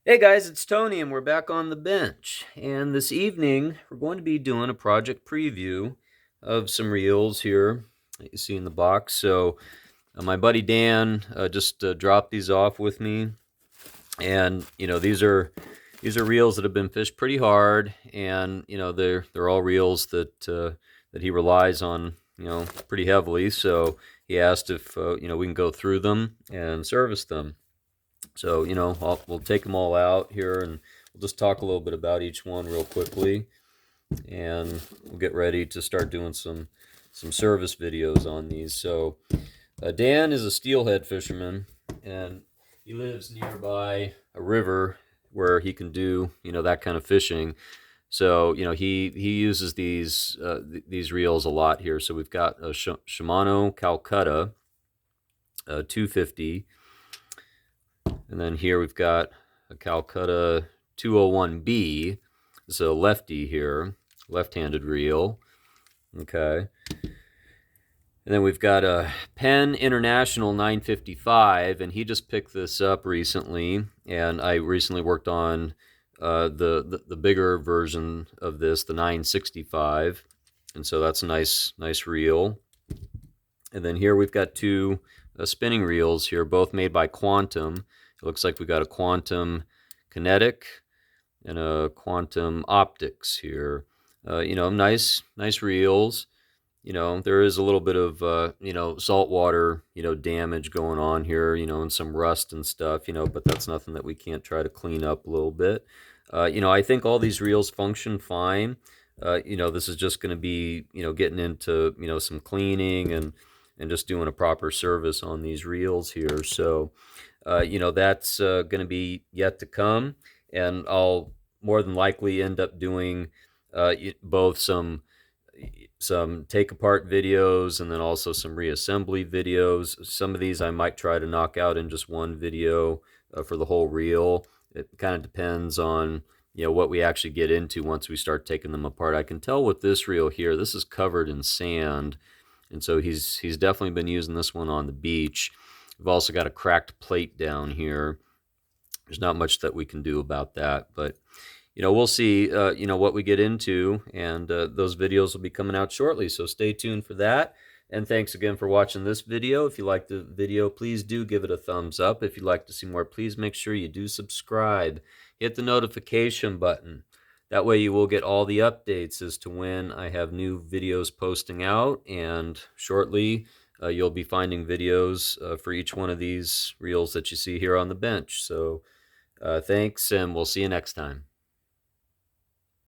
Hey guys, it's Tony and we're back on the bench. And this evening we're going to be doing a project preview of some reels here that you see in the box. So my buddy Dan just dropped these off with me, and these are reels that have been fished pretty hard, and they're all reels that he relies on pretty heavily. So he asked if we can go through them and service them. So, we'll take them all out here and we'll just talk a little bit about each one real quickly. And we'll get ready to start doing some service videos on these. So, Dan is a steelhead fisherman, and he lives nearby a river where he can do, that kind of fishing. So, he uses these reels a lot here. So we've got a Shimano Calcutta 250. And then here we've got a Calcutta 201B. It's a lefty here, left-handed reel. Okay. And then we've got a Penn International 955, and he just picked this up recently. And I recently worked on the bigger version of this, the 965. And so that's a nice reel. And then here we've got two spinning reels here, both made by Quantum. It looks like we got a Quantum Kinetic and a Quantum Optics here. Nice reels. There is a little bit of saltwater damage going on here, and some rust and stuff, but that's nothing that we can't try to clean up a little bit. I think all these reels function fine. This is just going to be getting into some cleaning and just doing a proper service on these reels here. So that's going to be yet to come, and I'll more than likely end up doing both some take apart videos and then also some reassembly videos. Some of these I might try to knock out in just one video for the whole reel. It kind of depends on what we actually get into once we start taking them apart. I can tell with this reel here, this is covered in sand, and so he's definitely been using this one on the beach. We've also got a cracked plate down here. There's not much that we can do about that, but we'll see what we get into, and those videos will be coming out shortly, so stay tuned for that. And thanks again for watching this video. If you liked the video, please do give it a thumbs up. If you'd like to see more, please make sure you do subscribe. Hit the notification button. That way you will get all the updates as to when I have new videos posting out, and shortly you'll be finding videos for each one of these reels that you see here on the bench. So thanks, and we'll see you next time.